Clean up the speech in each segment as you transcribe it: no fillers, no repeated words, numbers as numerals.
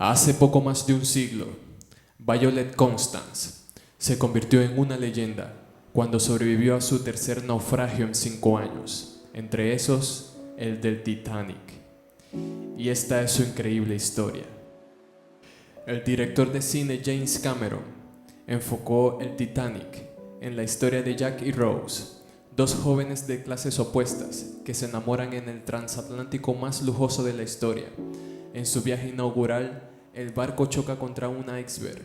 Hace poco más de un siglo, Violet Constance se convirtió en una leyenda cuando sobrevivió a su tercer naufragio en 5 años, entre esos el del Titanic. Y esta es su increíble historia. El director de cine James Cameron enfocó el Titanic en la historia de Jack y Rose, dos jóvenes de clases opuestas que se enamoran en el transatlántico más lujoso de la historia. En su viaje inaugural, el barco choca contra un iceberg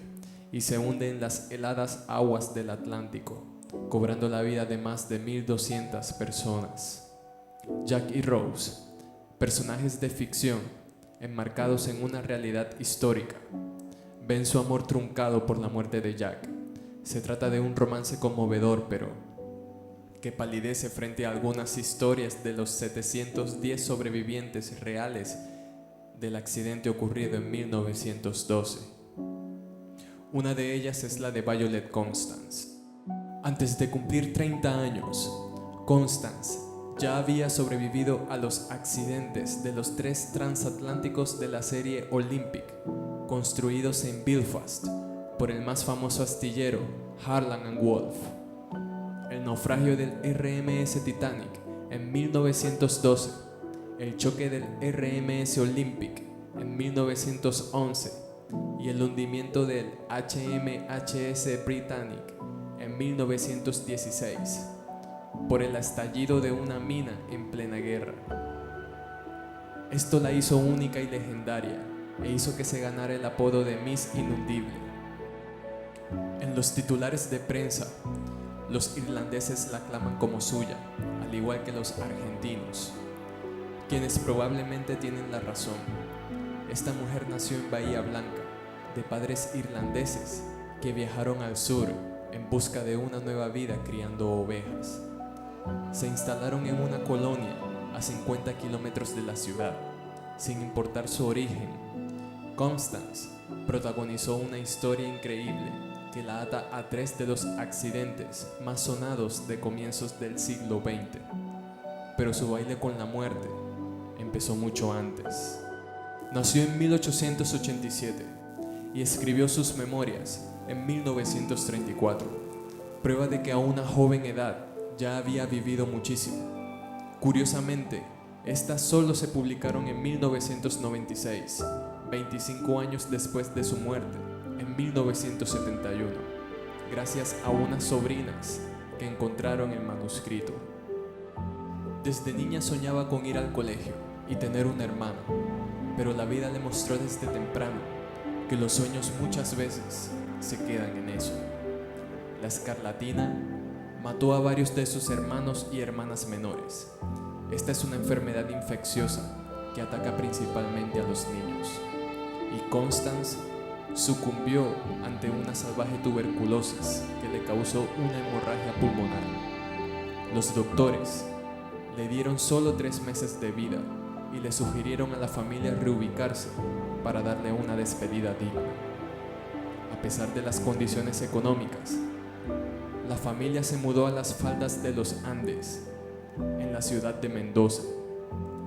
y se hunde en las heladas aguas del Atlántico, cobrando la vida de más de 1,200 personas. Jack y Rose, personajes de ficción enmarcados en una realidad histórica, ven su amor truncado por la muerte de Jack. Se trata de un romance conmovedor, pero que palidece frente a algunas historias de los 710 sobrevivientes reales del accidente ocurrido en 1912. Una de ellas es la de Violet Constance. Antes de cumplir 30 años, Constance ya había sobrevivido a los accidentes de los 3 transatlánticos de la serie Olympic, construidos en Belfast por el más famoso astillero Harland & Wolff, el naufragio del RMS Titanic en 1912, el choque del RMS Olympic en 1911 y el hundimiento del HMHS Britannic en 1916 por el estallido de una mina en plena guerra. Esto la hizo única y legendaria e hizo que se ganara el apodo de Miss Inundible. En los titulares de prensa, los irlandeses la aclaman como suya, al igual que los argentinos, quienes probablemente tienen la razón. Esta mujer nació en Bahía Blanca, de padres irlandeses que viajaron al sur en busca de una nueva vida criando ovejas. Se instalaron en una colonia a 50 kilómetros de la ciudad, sin importar su origen. Constance protagonizó una historia increíble que la ata a 3 de los accidentes más sonados de comienzos del siglo XX. Pero su baile con la muerte empezó mucho antes. Nació en 1887 y escribió sus memorias en 1934, prueba de que a una joven edad ya había vivido muchísimo. Curiosamente, estas solo se publicaron en 1996, 25 años después de su muerte, en 1971, gracias a unas sobrinas que encontraron el manuscrito. Desde niña soñaba con ir al colegio y tener un hermano, pero la vida le mostró desde temprano que los sueños muchas veces se quedan en eso. La escarlatina mató a varios de sus hermanos y hermanas menores. Esta es una enfermedad infecciosa que ataca principalmente a los niños. Y Constance sucumbió ante una salvaje tuberculosis que le causó una hemorragia pulmonar. Los doctores le dieron solo 3 meses de vida y le sugirieron a la familia reubicarse para darle una despedida digna. A pesar de las condiciones económicas, la familia se mudó a las faldas de los Andes, en la ciudad de Mendoza.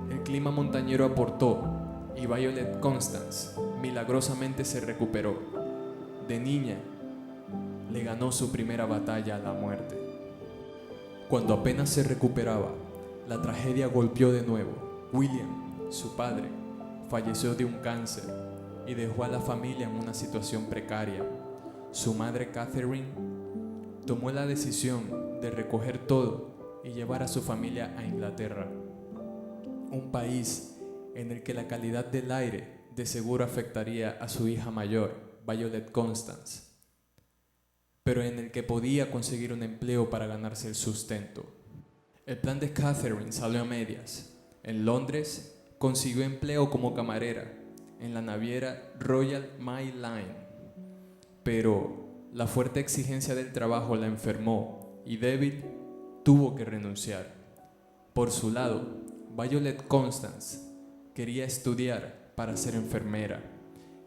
El clima montañero aportó y Violet Constance milagrosamente se recuperó. De niña, le ganó su primera batalla a la muerte. Cuando apenas se recuperaba, la tragedia golpeó de nuevo. William, su padre, falleció de un cáncer y dejó a la familia en una situación precaria. Su madre, Catherine, tomó la decisión de recoger todo y llevar a su familia a Inglaterra, un país en el que la calidad del aire de seguro afectaría a su hija mayor, Violet Constance, pero en el que podía conseguir un empleo para ganarse el sustento. El plan de Catherine salió a medias. En Londres consiguió empleo como camarera en la naviera Royal Mail Line, pero la fuerte exigencia del trabajo la enfermó y débil tuvo que renunciar. Por su lado, Violet Constance quería estudiar para ser enfermera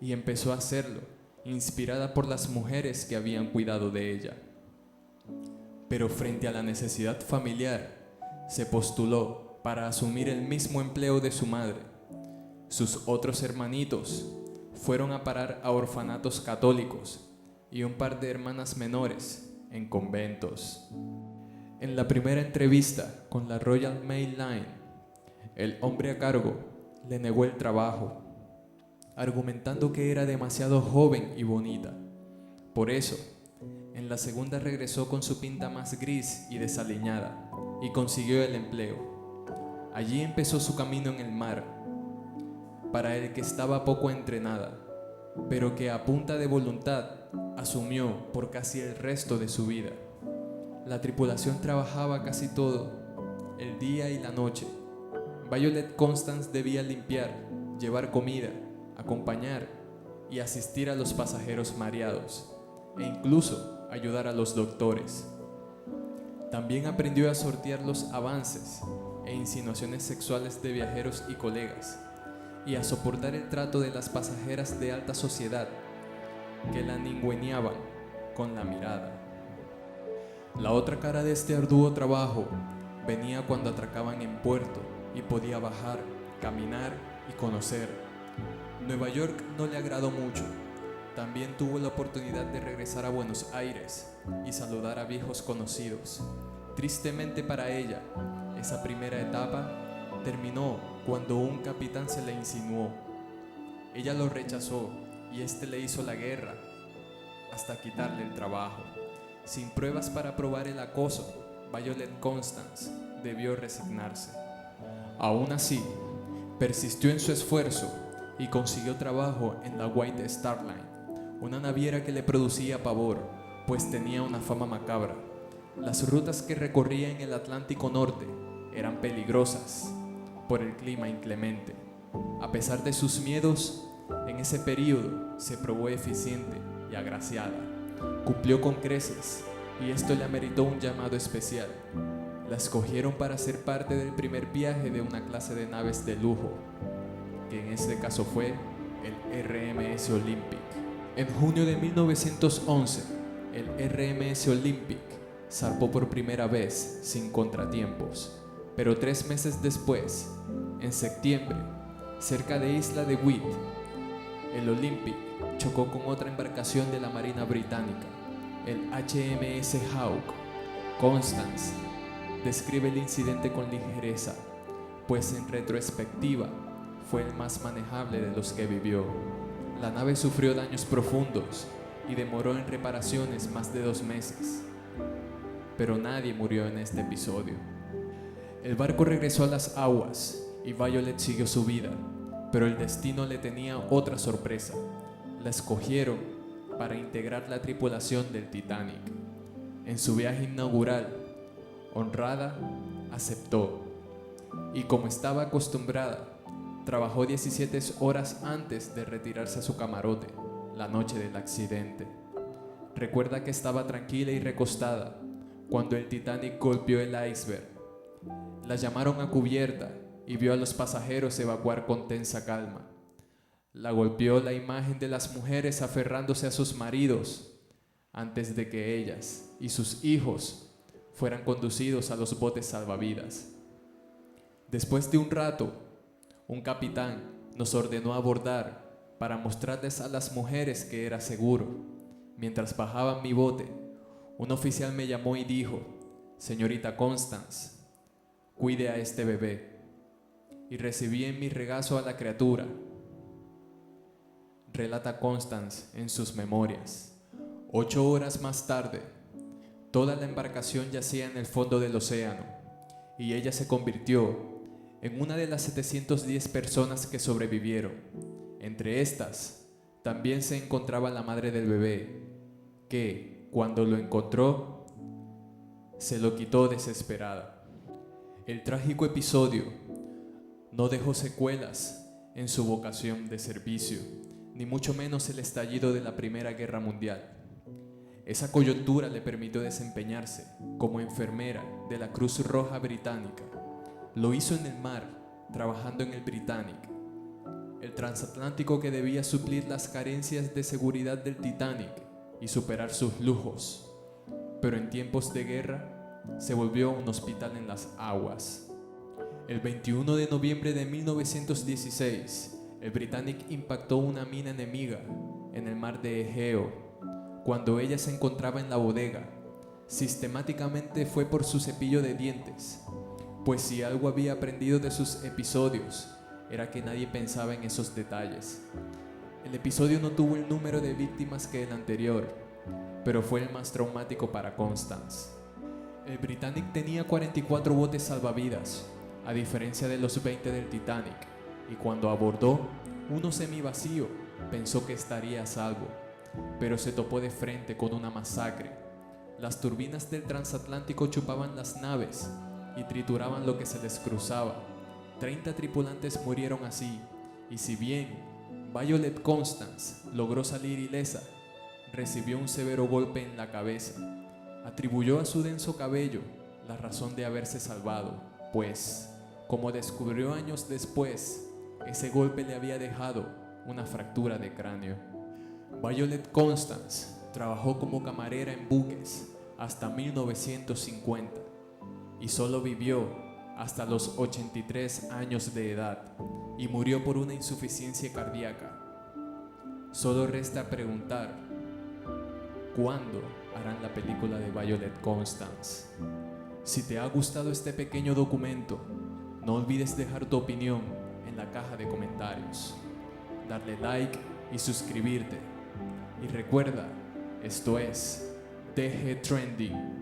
y empezó a hacerlo, inspirada por las mujeres que habían cuidado de ella. Pero frente a la necesidad familiar, se postuló para asumir el mismo empleo de su madre. Sus otros hermanitos fueron a parar a orfanatos católicos y un par de hermanas menores en conventos. En la primera entrevista con la Royal Mail Line, el hombre a cargo le negó el trabajo, argumentando que era demasiado joven y bonita. Por eso, en la segunda regresó con su pinta más gris y desaliñada y consiguió el empleo. Allí empezó su camino en el mar, para el que estaba poco entrenada, pero que a punta de voluntad asumió por casi el resto de su vida. La tripulación trabajaba casi todo, el día y la noche. Violet Constance debía limpiar, llevar comida, acompañar y asistir a los pasajeros mareados, e incluso ayudar a los doctores. También aprendió a sortear los avances e insinuaciones sexuales de viajeros y colegas, y a soportar el trato de las pasajeras de alta sociedad que la ningüeneaban con la mirada. La otra cara de este arduo trabajo venía cuando atracaban en puerto y podía bajar, caminar y conocer. Nueva York no le agradó mucho. También tuvo la oportunidad de regresar a Buenos Aires y saludar a viejos conocidos. Tristemente para ella, esa primera etapa terminó cuando un capitán se le insinuó. Ella lo rechazó y este le hizo la guerra hasta quitarle el trabajo. Sin pruebas para probar el acoso, Violet Constance debió resignarse. Aún así, persistió en su esfuerzo y consiguió trabajo en la White Star Line, una naviera que le producía pavor, pues tenía una fama macabra. Las rutas que recorría en el Atlántico Norte eran peligrosas por el clima inclemente. A pesar de sus miedos, en ese periodo se probó eficiente y agraciada. Cumplió con creces y esto le ameritó un llamado especial. La escogieron para ser parte del primer viaje de una clase de naves de lujo, que en este caso fue el RMS Olympic. En junio de 1911, el RMS Olympic zarpó por primera vez sin contratiempos, pero 3 meses después, en septiembre, cerca de Isla de Wight, el Olympic chocó con otra embarcación de la Marina Británica, el HMS Hawke. Constance describe el incidente con ligereza, pues en retrospectiva fue el más manejable de los que vivió. La nave sufrió daños profundos y demoró en reparaciones más de 2 meses, pero nadie murió en este episodio. El barco regresó a las aguas y Violet siguió su vida, pero el destino le tenía otra sorpresa. La escogieron para integrar la tripulación del Titanic. En su viaje inaugural, honrada, aceptó, y como estaba acostumbrada, trabajó 17 horas antes de retirarse a su camarote la noche del accidente. Recuerda que estaba tranquila y recostada cuando el Titanic golpeó el iceberg. La llamaron a cubierta y vio a los pasajeros evacuar con tensa calma. La golpeó la imagen de las mujeres aferrándose a sus maridos antes de que ellas y sus hijos fueran conducidos a los botes salvavidas. Después de un rato, un capitán nos ordenó abordar para mostrarles a las mujeres que era seguro. Mientras bajaban mi bote, un oficial me llamó y dijo: «Señorita Constance, cuide a este bebé». Y recibí en mi regazo a la criatura. Relata Constance en sus memorias. 8 horas más tarde, toda la embarcación yacía en el fondo del océano y ella se convirtió en una de las 710 personas que sobrevivieron. Entre estas, también se encontraba la madre del bebé, que, cuando lo encontró, se lo quitó desesperada. El trágico episodio no dejó secuelas en su vocación de servicio, ni mucho menos el estallido de la Primera Guerra Mundial. Esa coyuntura le permitió desempeñarse como enfermera de la Cruz Roja Británica. Lo hizo en el mar, trabajando en el Britannic, el transatlántico que debía suplir las carencias de seguridad del Titanic y superar sus lujos. Pero en tiempos de guerra, se volvió un hospital en las aguas. El 21 de noviembre de 1916, el Britannic impactó una mina enemiga en el mar de Egeo cuando ella se encontraba en la bodega. Sistemáticamente fue por su cepillo de dientes, pues si algo había aprendido de sus episodios era que nadie pensaba en esos detalles. El episodio no tuvo el número de víctimas que el anterior, pero fue el más traumático para Constance. El Britannic tenía 44 botes salvavidas, a diferencia de los 20 del Titanic, y cuando abordó, uno semivacío, pensó que estaría a salvo, pero se topó de frente con una masacre. Las turbinas del transatlántico chupaban las naves y trituraban lo que se les cruzaba. 30 tripulantes murieron así, y si bien Violet Constance logró salir ilesa, recibió un severo golpe en la cabeza. Atribuyó a su denso cabello la razón de haberse salvado, pues, como descubrió años después, ese golpe le había dejado una fractura de cráneo. Violet Constance trabajó como camarera en buques hasta 1950 y solo vivió hasta los 83 años de edad y murió por una insuficiencia cardíaca. Solo resta preguntar, ¿cuándo harán la película de Violet Constance? Si te ha gustado este pequeño documento, no olvides dejar tu opinión en la caja de comentarios, darle like y suscribirte. Y recuerda, esto es DG Trending.